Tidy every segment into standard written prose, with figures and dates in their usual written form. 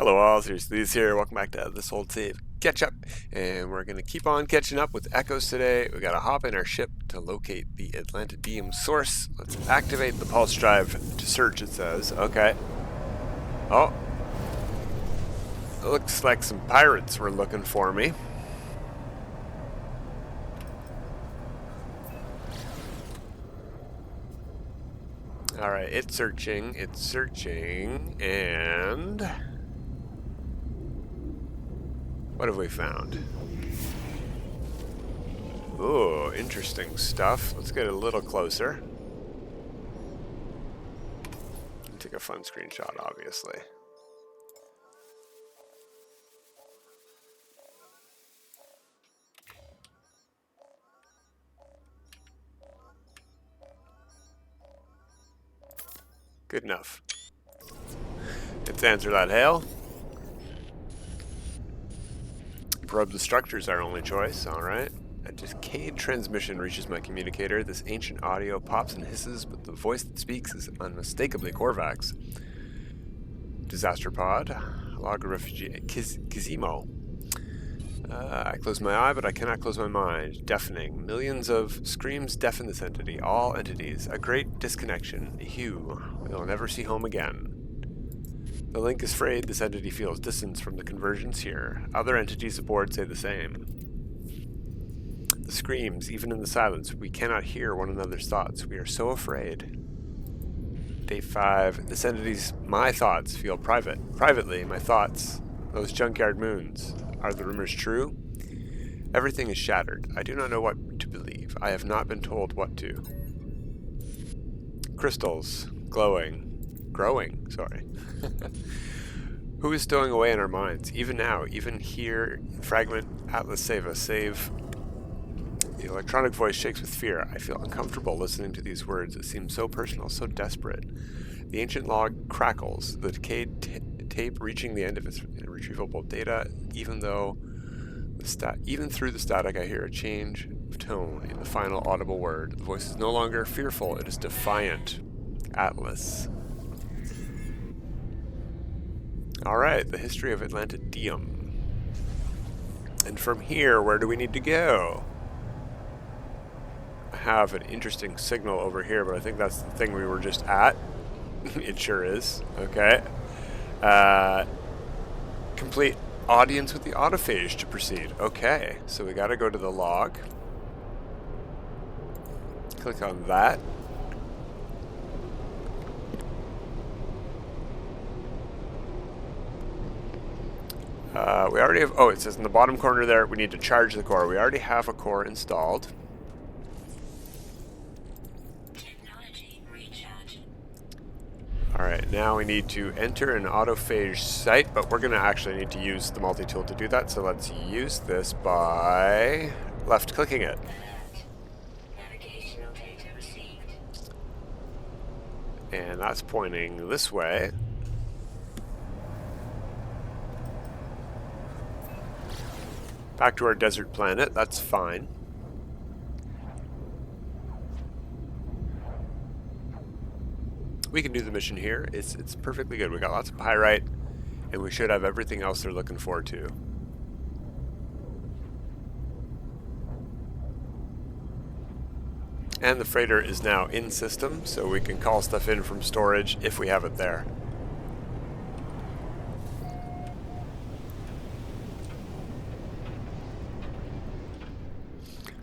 Hello all, Seriously Lee's here. Welcome back to This Old Save Ketchup. And we're going to keep on catching up with echoes today. We got to hop in our ship to locate the Atlantideum source. Let's activate the pulse drive to search, it says. Okay. Oh. It looks like some pirates were looking for me. Alright, it's searching, and... what have we found? Ooh, interesting stuff. Let's get a little closer. Take a fun screenshot, obviously. Good enough. Let's answer that hail. Probe the structures, our only choice. Alright. A decayed transmission reaches my communicator. This ancient audio pops and hisses, but the voice that speaks is unmistakably Korvax. Disaster pod. Log of refugee. Kizimo. I close my eye, but I cannot close my mind. Deafening. Millions of screams deafen this entity. All entities. A great disconnection. Hue. We'll never see home again. The link is frayed. This entity feels distance from the conversions here. Other entities aboard say the same. The screams, even in the silence, we cannot hear one another's thoughts. We are so afraid. Day 5. This entity's my thoughts feel private. Privately, my thoughts. Those junkyard moons. Are the rumors true? Everything is shattered. I do not know what to believe. I have not been told what to. Crystals. Glowing. Growing, sorry. Who is stowing away in our minds? Even now, even here, fragment Atlas save us, save. The electronic voice shakes with fear. I feel uncomfortable listening to these words. It seems so personal, so desperate. The ancient log crackles, the decayed tape reaching the end of its irretrievable data. Even through the static, I hear a change of tone in the final audible word. The voice is no longer fearful; it is defiant. Atlas. All right, the history of Atlantideum. And from here, where do we need to go? I have an interesting signal over here, but I think that's the thing we were just at. It sure is. Okay. Complete audience with the autophage to proceed. Okay, so we got to go to the log. Click on that. We already have, it says in the bottom corner there, we need to charge the core. We already have a core installed. Alright, now we need to enter an autophage site, but we're going to actually need to use the multi-tool to do that, so let's use this by left-clicking it. And that's pointing this way. Back to our desert planet, that's fine. We can do the mission here. It's perfectly good. We got lots of pyrite, and we should have everything else they're looking for too. And the freighter is now in system, so we can call stuff in from storage if we have it there.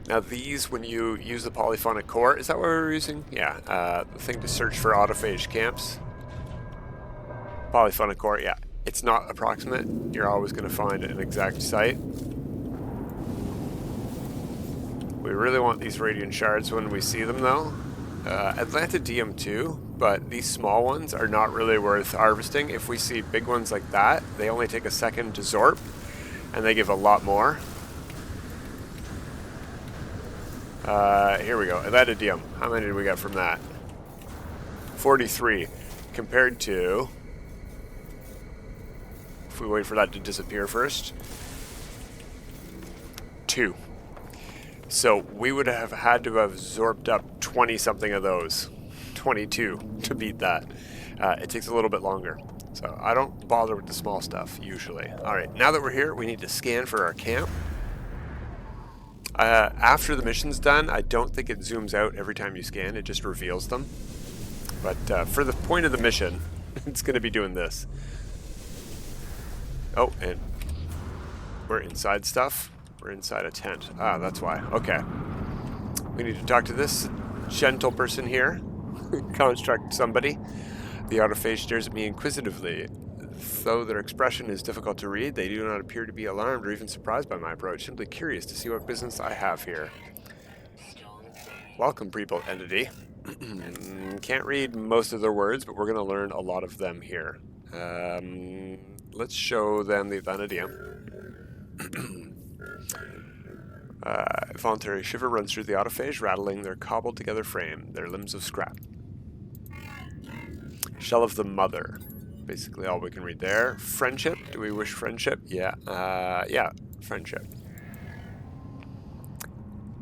Now these, when you use the Polyphonic Core, is that what we were using? Yeah, the thing to search for Autophage camps. Polyphonic Core, yeah. It's not approximate. You're always going to find an exact site. We really want these radiant shards when we see them though. Atlantideum too, but these small ones are not really worth harvesting. If we see big ones like that, they only take a second to zorp, and they give a lot more. Here we go. Atlantideum. How many did we get from that? 43. Compared to... if we wait for that to disappear first. 2. So we would have had to have zorped up 20-something of those. 22 to beat that. It takes a little bit longer. So I don't bother with the small stuff, usually. Alright, now that we're here, we need to scan for our camp. After the mission's done, I don't think it zooms out every time you scan, it just reveals them. But for the point of the mission, it's going to be doing this. Oh, and we're inside stuff. We're inside a tent. Ah, that's why. Okay. We need to talk to this gentle person here. Construct somebody. The autophage stares at me inquisitively. Though their expression is difficult to read, they do not appear to be alarmed or even surprised by my approach, simply curious to see what business I have here. Welcome, pre-built entity. Can't read most of their words, but we're going to learn a lot of them here. Let's show them the Atlantideum. Voluntary shiver runs through the autophage, rattling their cobbled-together frame, their limbs of scrap. Shell of the mother. Basically all we can read there. Friendship. Do we wish friendship? Yeah. Yeah. Friendship.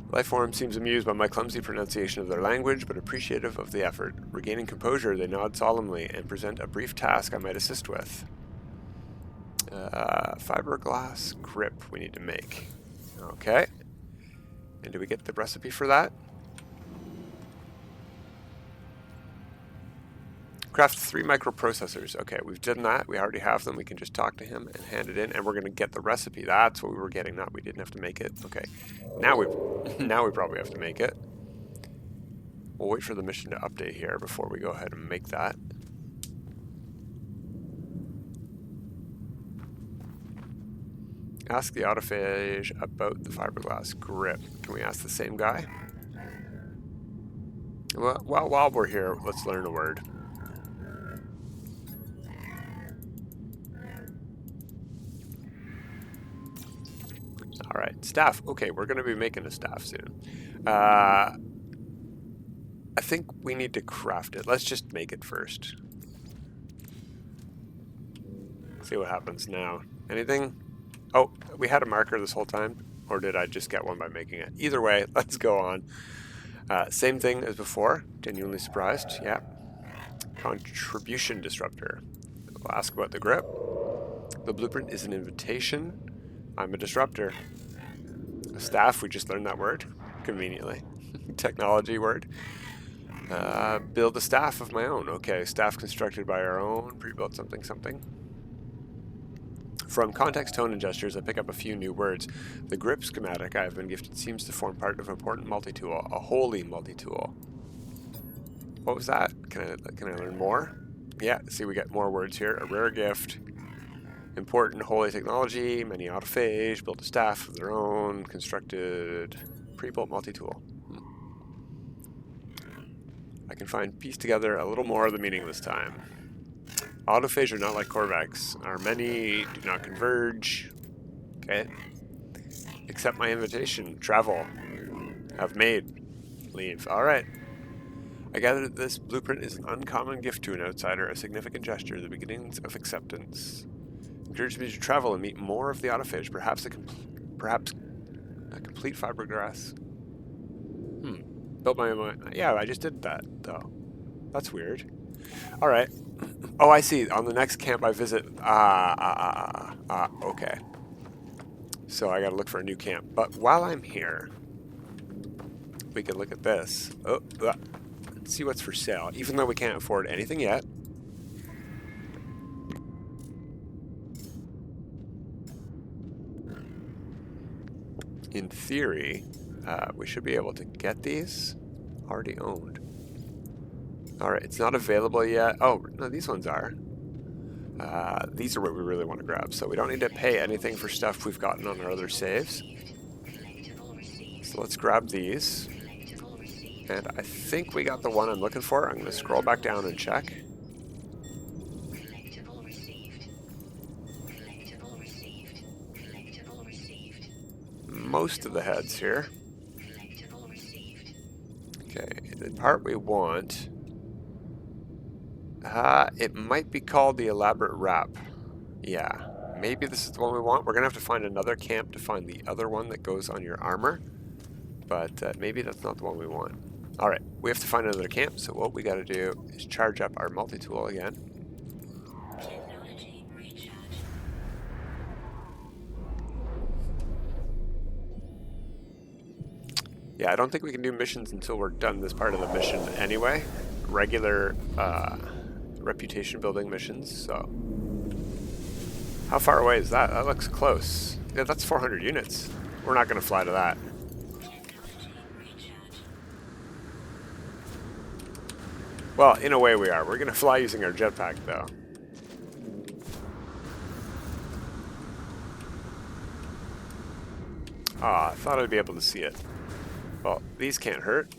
Lifeform seems amused by my clumsy pronunciation of their language, but appreciative of the effort. Regaining composure, they nod solemnly and present a brief task I might assist with. Fibreglass Grip we need to make. Okay. And do we get the recipe for that? Craft 3 microprocessors. Okay, we've done that. We already have them. We can just talk to him and hand it in, and we're going to get the recipe. That's what we were getting. Not we didn't have to make it. Okay, now we probably have to make it. We'll wait for the mission to update here before we go ahead and make that. Ask the autophage about the fiberglass grip. Can we ask the same guy? Well, while we're here, let's learn a word. Alright, staff. Okay, we're going to be making a staff soon. I think we need to craft it. Let's just make it first. See what happens now. Anything? Oh, we had a marker this whole time, or did I just get one by making it? Either way, let's go on. Same thing as before. Genuinely surprised. Yeah. Contribution disruptor. We'll ask about the grip. The blueprint is an invitation. I'm a disruptor. A staff, we just learned that word. Conveniently. Technology word. Build a staff of my own. Okay, staff constructed by our own. Pre-built something something. From context, tone, and gestures, I pick up a few new words. The grip schematic I have been gifted seems to form part of an important multi-tool, a holy multi-tool. What was that? Can I learn more? Yeah, see, we get more words here. A rare gift, important holy technology, many autophage, built a staff of their own, constructed, pre-built multi-tool. I can piece together a little more of the meaning this time. Autophage are not like Corvax. Our many do not converge. Okay. Accept my invitation. Travel. Have made. Leave. Alright. I gather that this blueprint is an uncommon gift to an outsider, a significant gesture, the beginnings of acceptance. Encourage me to travel and meet more of the autophage, perhaps a complete fiberglass. Built my own. Yeah, I just did that, though. That's weird. Alright. Oh, I see. On the next camp I visit... okay. So I gotta look for a new camp. But while I'm here, we can look at this. Oh, let's see what's for sale. Even though we can't afford anything yet. In theory, we should be able to get these already owned. Alright, it's not available yet. Oh, no, these ones are. These are what we really want to grab. So we don't need to pay anything for stuff we've gotten on our other saves. So let's grab these. And I think we got the one I'm looking for. I'm going to scroll back down and check. Most of the heads here. Okay, the part we want... it might be called the elaborate wrap. Yeah, maybe this is the one we want. We're gonna have to find another camp to find the other one that goes on your armor, but maybe that's not the one we want. All right, we have to find another camp. So what we got to do is charge up our multi-tool again. Yeah, I don't think we can do missions until we're done this part of the mission anyway. Regular reputation building missions, so. How far away is that? That looks close. Yeah, that's 400 units. We're not going to fly to that. Well, in a way we are. We're going to fly using our jetpack, though. Ah, I thought I'd be able to see it. Well, these can't hurt.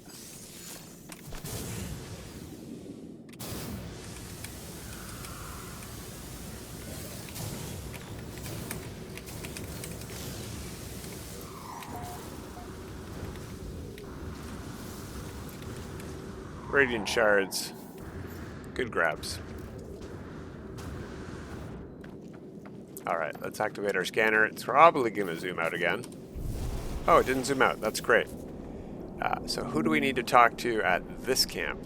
Radiant shards. Good grabs. Alright, let's activate our scanner. It's probably going to zoom out again. Oh, it didn't zoom out. That's great. So who do we need to talk to at this camp?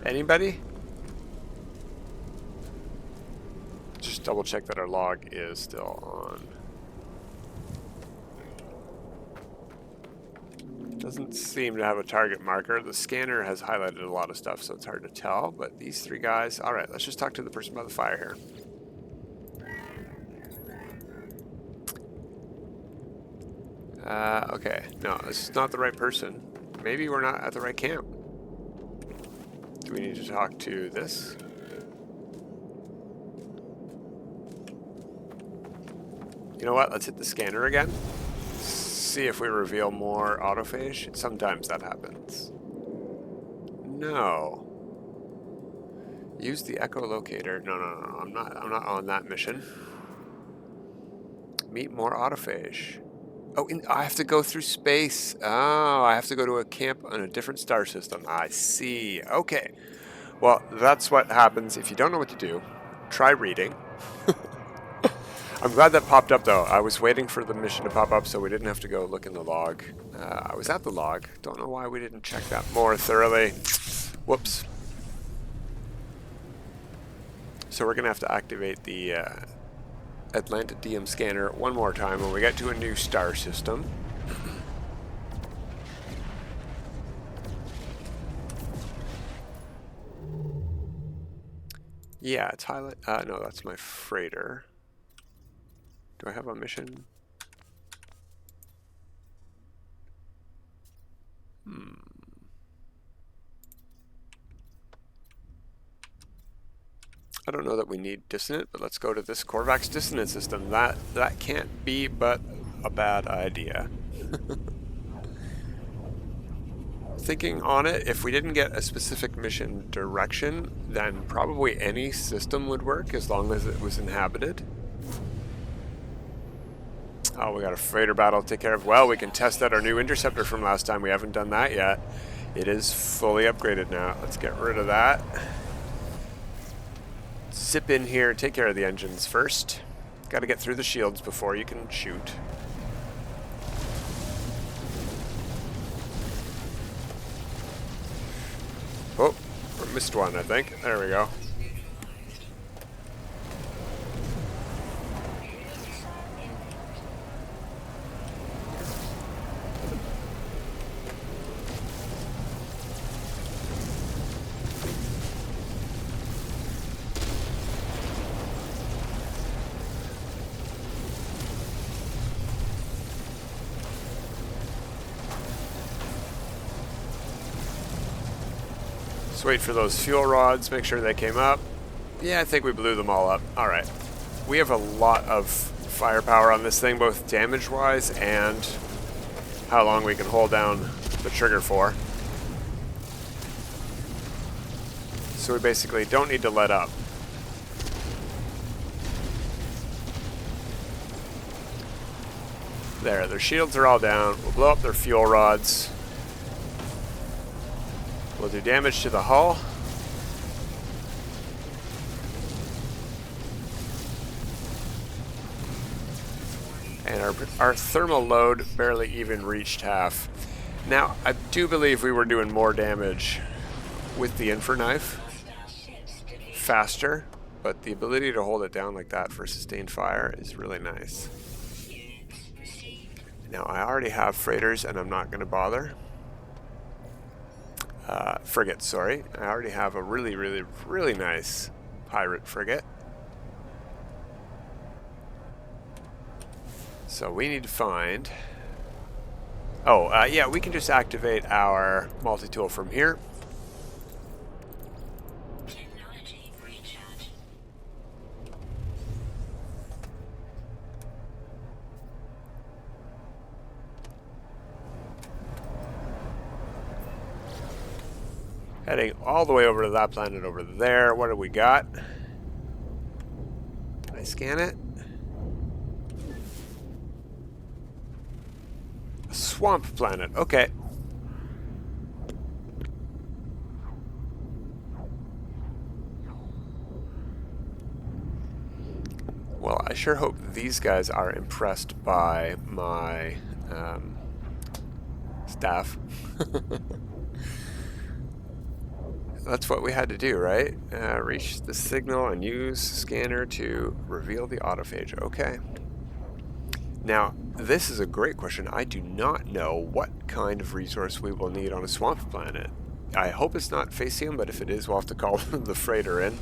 Anybody? Just double check that our log is still on. Doesn't seem to have a target marker. The scanner has highlighted a lot of stuff, so it's hard to tell. But these three guys... Alright, let's just talk to the person by the fire here. Okay. No, this is not the right person. Maybe we're not at the right camp. Do we need to talk to this? You know what? Let's hit the scanner again. See if we reveal more autophage. Sometimes that happens. No. Use the echolocator. No. I'm not on that mission. Meet more autophage. Oh, I have to go through space. Oh, I have to go to a camp on a different star system. I see. Okay. Well, that's what happens if you don't know what to do. Try reading. I'm glad that popped up, though. I was waiting for the mission to pop up so we didn't have to go look in the log. I was at the log. Don't know why we didn't check that more thoroughly. Whoops. So we're going to have to activate the Atlantideum scanner one more time when we get to a new star system. Yeah, it's highlight. No, that's my freighter. Do I have a mission? I don't know that we need dissonant, but let's go to this Korvax dissonant system. That can't be but a bad idea. Thinking on it, if we didn't get a specific mission direction, then probably any system would work as long as it was inhabited. Oh, we got a freighter battle to take care of. Well, we can test out our new interceptor from last time. We haven't done that yet. It is fully upgraded now. Let's get rid of that. Zip in here, take care of the engines first. Got to get through the shields before you can shoot. Oh, we missed one, I think. There we go. Let's wait for those fuel rods, make sure they came up. Yeah, I think we blew them all up. Alright. We have a lot of firepower on this thing, both damage-wise and how long we can hold down the trigger for. So we basically don't need to let up. There, their shields are all down. We'll blow up their fuel rods. We'll do damage to the hull. And our thermal load barely even reached half. Now, I do believe we were doing more damage with the infra knife. Faster, but the ability to hold it down like that for sustained fire is really nice. Now I already have freighters and I'm not going to bother. Frigates, sorry. I already have a really, really, really nice pirate frigate. So we need to find... Oh, yeah, we can just activate our multi-tool from here. Technology recharge. Heading all the way over to that planet over there. What do we got? Can I scan it? A swamp planet. Okay. Well, I sure hope these guys are impressed by my staff. That's what we had to do, right? Reach the signal and use scanner to reveal the autophage. Okay. Now, this is a great question. I do not know what kind of resource we will need on a swamp planet. I hope it's not Facium, but if it is, we'll have to call the freighter in.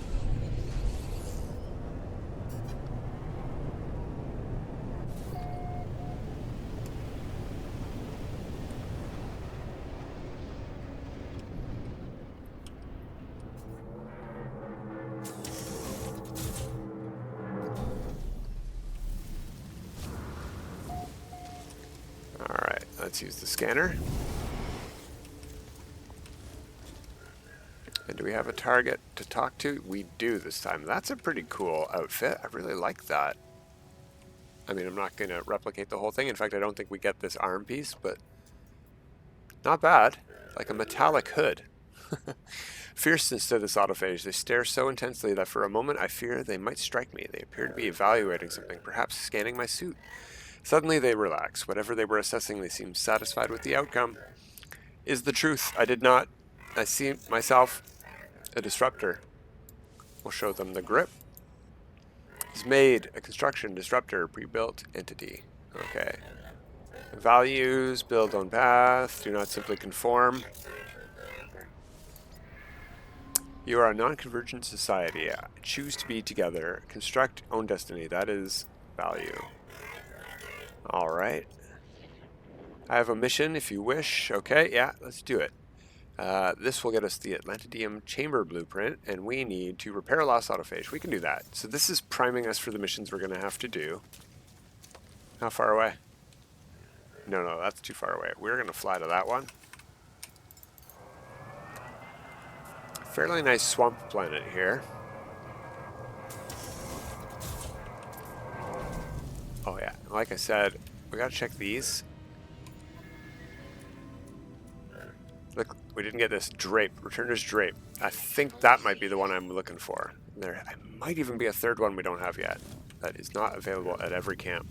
Alright, let's use the scanner. And do we have a target to talk to? We do this time. That's a pretty cool outfit. I really like that. I mean, I'm not going to replicate the whole thing. In fact, I don't think we get this arm piece, but not bad. Like a metallic hood. Fierceness to this autophage. They stare so intensely that for a moment I fear they might strike me. They appear to be evaluating something, perhaps scanning my suit. Suddenly they relax. Whatever they were assessing, they seem satisfied with the outcome. Is the truth. I see myself a disruptor. We'll show them the grip. It's made a construction disruptor, pre-built entity. Okay. Values, build on path, do not simply conform. You are a non-convergent society. Choose to be together. Construct own destiny. That is value. Alright. I have a mission if you wish. Okay, yeah, let's do it. This will get us the Atlantideum Chamber blueprint, and we need to repair a lost autophage. We can do that. So this is priming us for the missions we're going to have to do. How far away? No, that's too far away. We're going to fly to that one. Fairly nice swamp planet here. Oh yeah, like I said, we got to check these. Look, we didn't get this drape. Returner's drape. I think that might be the one I'm looking for. There might even be a third one we don't have yet. That is not available at every camp.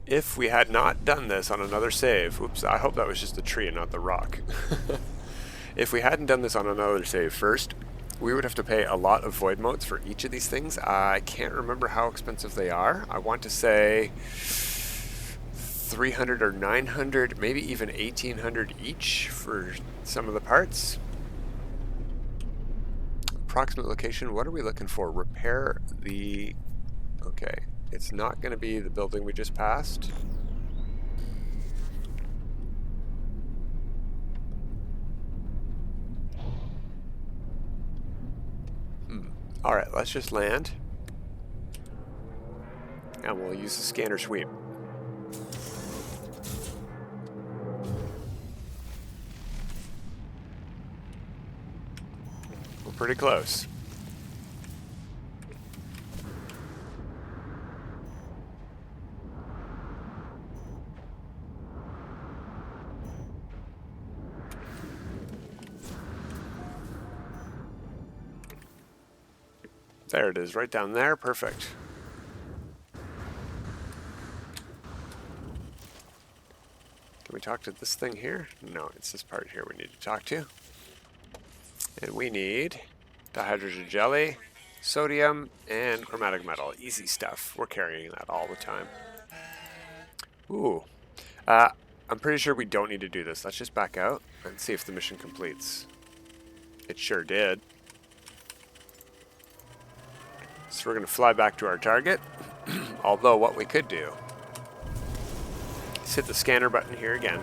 If we had not done this on another save, whoops, I hope that was just the tree and not the rock. If we hadn't done this on another save first, we would have to pay a lot of void motes for each of these things. I can't remember how expensive they are. I want to say 300 or 900, maybe even 1800 each for some of the parts. Approximate location, what are we looking for? Repair the... Okay, it's not going to be the building we just passed. Alright, let's just land. And we'll use the scanner sweep. We're pretty close. There it is, right down there. Perfect. Can we talk to this thing here? No, it's this part here we need to talk to. And we need dihydrogen jelly. Sodium and chromatic metal. Easy stuff. We're carrying that all the time. Ooh. I'm pretty sure we don't need to do this. Let's just back out and see if the mission completes. It sure did. So we're going to fly back to our target. Although what we could do is hit the scanner button here again.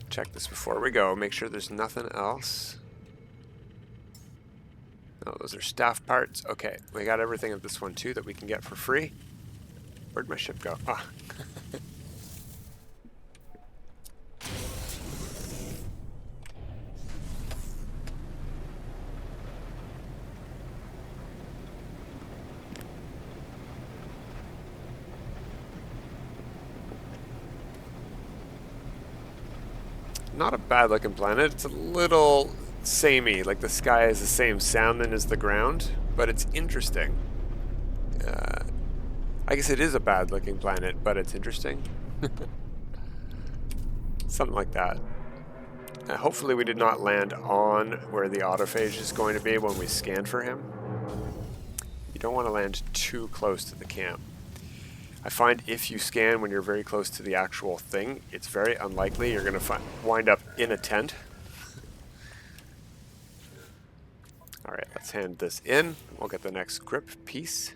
Check this before we go. Make sure there's nothing else. Oh, those are staff parts. Okay, we got everything of this one too that we can get for free. Where'd my ship go? Ah. Not a bad looking planet. It's a little samey, like the sky has the same sound then as the ground, but it's interesting. I guess it is a bad looking planet, but it's interesting. Something like that. Hopefully we did not land on where the autophage is going to be when we scan for him. You don't want to land too close to the camp. I find if you scan when you're very close to the actual thing, it's very unlikely you're going to wind up in a tent. Alright, let's hand this in. We'll get the next grip piece.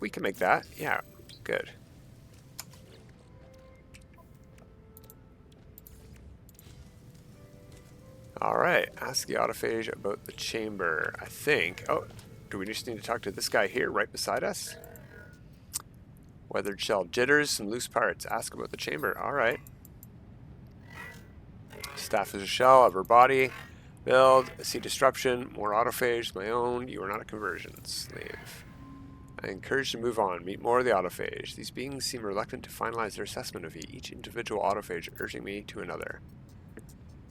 We can make that. Yeah, good. Alright, ask the autophage about the chamber. I think... Oh, do we just need to talk to this guy here right beside us? Weathered shell jitters, some loose parts. Ask about the chamber. Alright. Staff is a shell of her body. Build. See disruption. More autophage. My own. You are not a conversion. Slave. I encourage to move on. Meet more of the autophage. These beings seem reluctant to finalize their assessment of each individual autophage, urging me to another.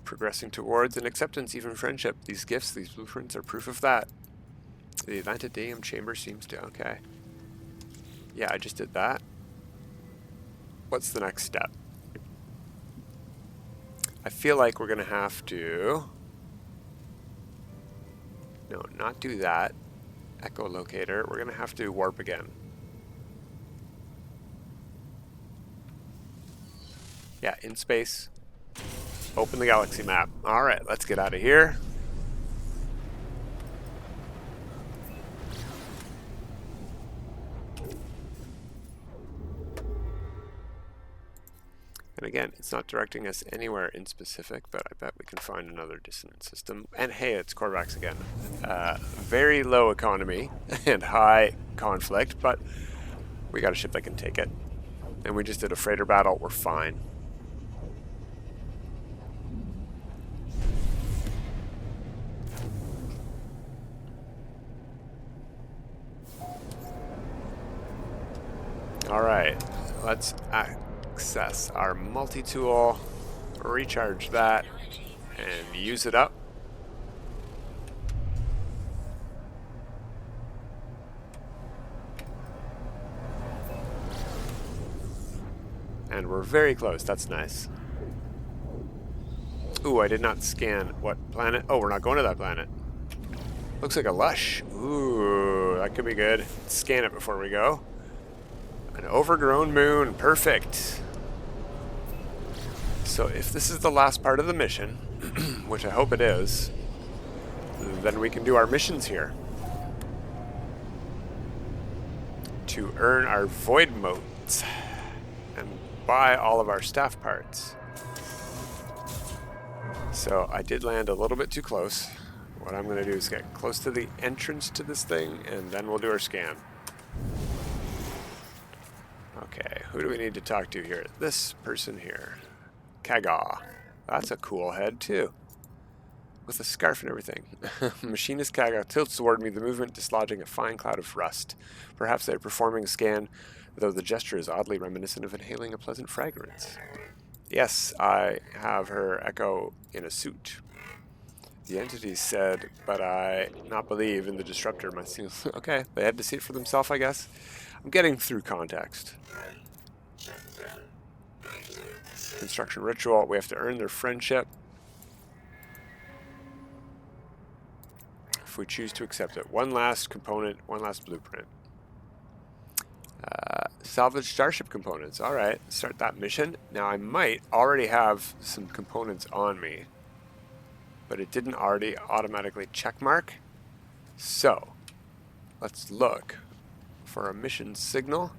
Progressing towards an acceptance, even friendship. These gifts, these blueprints are proof of that. The Atlantideum Chamber seems to... Okay. Yeah, I just did that. What's the next step? I feel like we're going to have to... No, not do that. Echolocator. We're going to have to warp again. Yeah, in space. Open the galaxy map. Alright, let's get out of here. And again, it's not directing us anywhere in specific, but I bet we can find another dissonant system. And hey, it's Korvax again. Very low economy and high conflict, but we got a ship that can take it. And we just did a freighter battle, we're fine. Alright, let's access our multi-tool, recharge that, and use it up. And we're very close, that's nice. Ooh, I did not scan what planet? Oh, we're not going to that planet. Looks like a lush. Ooh, that could be good. Let's scan it before we go. An overgrown moon, perfect. So if this is the last part of the mission, which I hope it is, then we can do our missions here. To earn our void motes and buy all of our staff parts. So I did land a little bit too close. What I'm going to do is get close to the entrance to this thing, and then we'll do our scan. Okay, who do we need to talk to here? This person here. Kaga. That's a cool head, too. With a scarf and everything. Machinist Kaga tilts toward me, the movement dislodging a fine cloud of rust. Perhaps they are performing a scan, though the gesture is oddly reminiscent of inhaling a pleasant fragrance. Yes, I have her echo in a suit. The entity said, but I not believe in the disruptor. Okay, they had to see it for themselves, I guess. I'm getting through context. Construction ritual. We have to earn their friendship. if we choose to accept it. One last component, one last blueprint. Salvage starship components. Alright, start that mission. Now I might already have some components on me, but it didn't already automatically checkmark. So, let's look for a mission signal.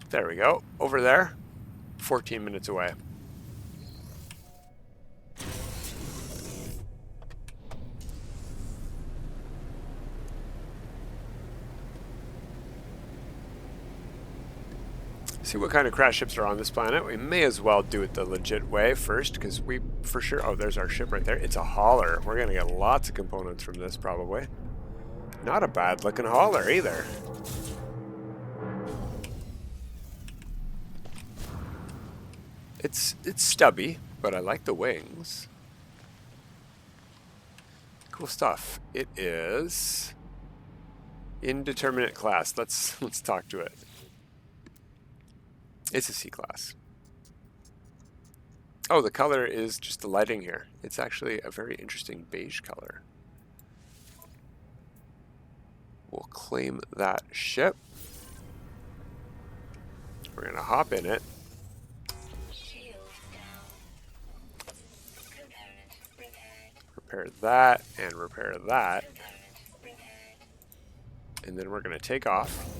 There we go. Over there. 14 minutes away. See what kind of crash ships are on this planet. We may as well do it the legit way first, because we for sure... Oh, there's our ship right there. It's a hauler. We're going to get lots of components from this, probably. Not a bad looking hauler, either. It's stubby, but I like the wings. Cool stuff. It is... indeterminate class. Let's talk to it. It's a C class. Oh, the color is just the lighting here. It's actually a very interesting beige color. We'll claim that ship. We're going to hop in it. Shield down. Component repaired. Repair that and repair that. Component repaired. And then we're going to take off.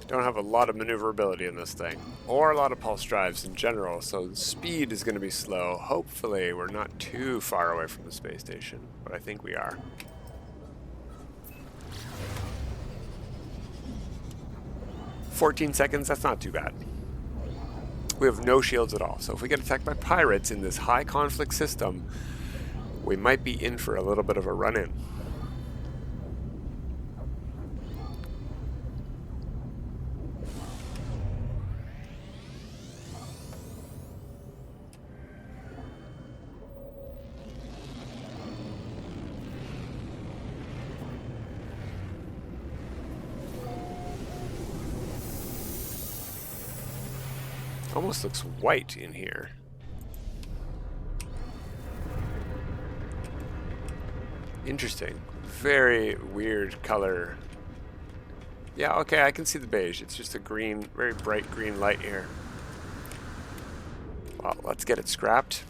Don't have a lot of maneuverability in this thing, or a lot of pulse drives in general, so the speed is going to be slow. Hopefully we're not too far away from the space station, but I think we are. $14 that's not too bad. We have no shields at all, so if we get attacked by pirates in this high conflict system, we might be in for a little bit of a run-in. Almost looks white in here. Interesting. Very weird color. Yeah, okay, I can see the beige. It's just a green, very bright green light here. Well, let's get it scrapped.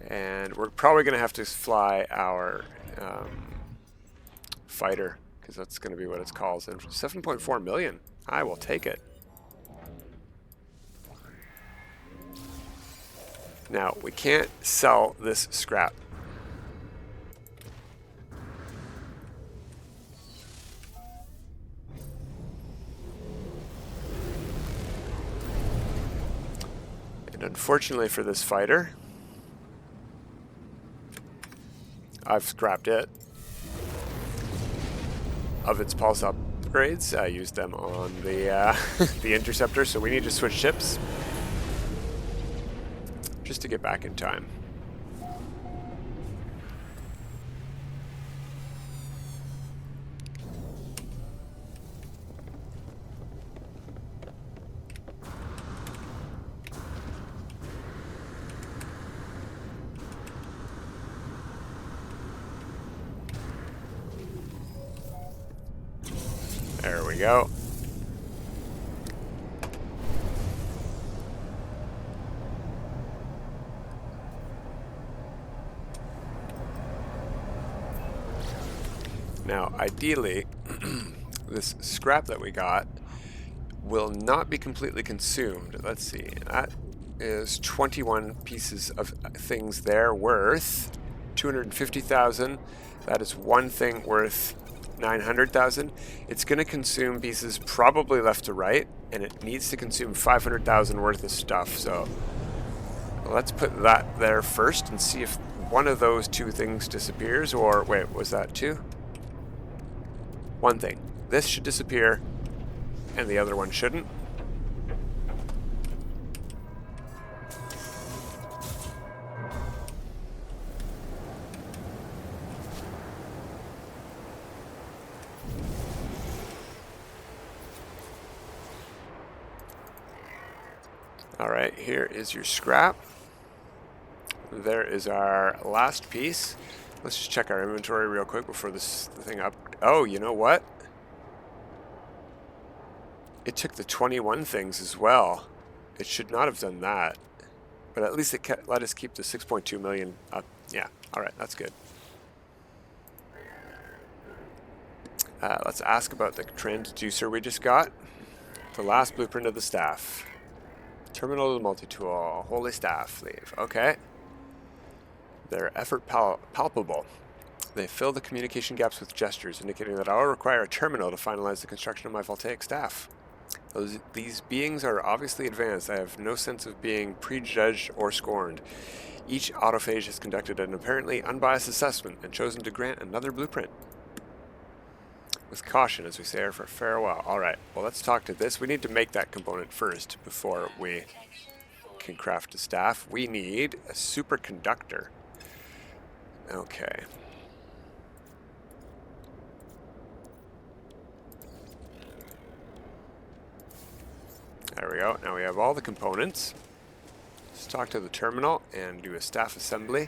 And we're probably going to have to fly our fighter, because that's going to be what it's called. And 7.4 million. I will take it. Now, we can't sell this scrap. And unfortunately for this fighter, I've scrapped it. Of its pulse upgrades, I used them on the the interceptor, so we need to switch ships. Just to get back in time. There we go. Now, ideally, this scrap that we got will not be completely consumed. Let's see, that is 21 pieces of things there worth 250,000. That is one thing worth 900,000. It's going to consume pieces probably left to right, and it needs to consume 500,000 worth of stuff. So let's put that there first and see if one of those two things disappears. Or wait, was that two? One thing. This should disappear, and the other one shouldn't. Alright, here is your scrap. There is our last piece. Let's just check our inventory real quick before this thing up. Oh, you know what? It took the 21 things as well. It should not have done that. But at least it let us keep the 6.2 million up. Yeah, alright, that's good. Let's ask about the transducer we just got. The last blueprint of the staff. Terminal of the multi-tool. Holy staff. Leave. Okay. Their effort palpable. They fill the communication gaps with gestures, indicating that I will require a terminal to finalize the construction of my voltaic staff. These beings are obviously advanced. I have no sense of being prejudged or scorned. Each autophage has conducted an apparently unbiased assessment and chosen to grant another blueprint. With caution, as we say for farewell. Alright, well let's talk to this. We need to make that component first before we can craft a staff. We need a superconductor. Okay. There we go. Now we have all the components. Let's talk to the terminal and do a staff assembly.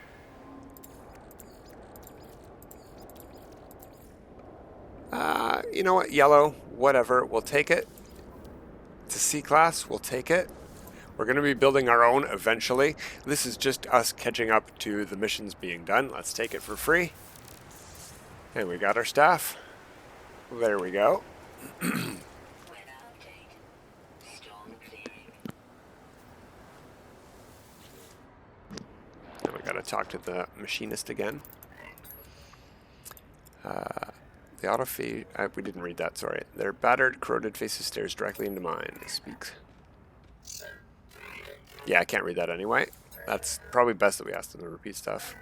You know what? Yellow. Whatever. We'll take it. It's a C-class. We'll take it. We're going to be building our own eventually. This is just us catching up to the missions being done. Let's take it for free. And we got our staff. There we go. And we got to talk to the machinist again. The autophage... we didn't read that, sorry. Their battered, corroded faces stares directly into mine. They speak... Yeah, I can't read that anyway. That's probably best that we ask them to repeat stuff.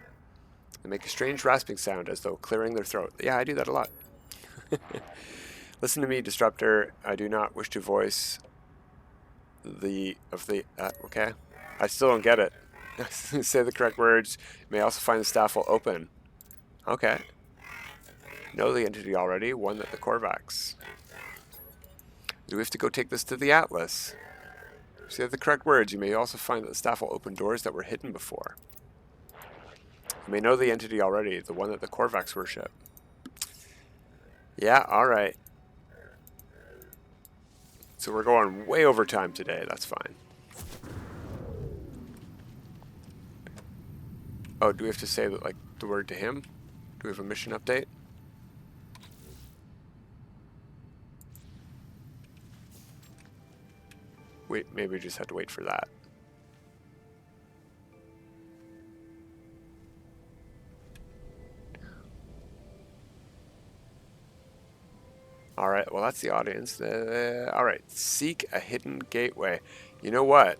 They make a strange rasping sound as though clearing their throat. Yeah, I do that a lot. Listen to me, Disruptor. I do not wish to voice okay. I still don't get it. Say the correct words. You may also find the staff will open. Okay. Know the entity already. One that the Korvax. Do we have to go take this to the Atlas? Say the correct words. You may also find that the staff will open doors that were hidden before. You may know the entity already. The one that the Korvax worship. Yeah, alright. So we're going way over time today. That's fine. Oh, do we have to say like the word to him? Do we have a mission update? Wait, maybe we just have to wait for that. Alright, well that's the audience. Alright, seek a hidden gateway. You know what?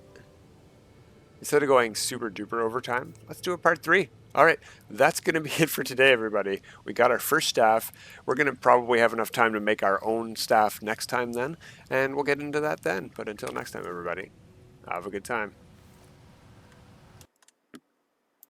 Instead of going super duper overtime, let's do a part 3. Alright, that's going to be it for today, everybody. We got our first staff. We're going to probably have enough time to make our own staff next time then, and we'll get into that then. But until next time, everybody, have a good time.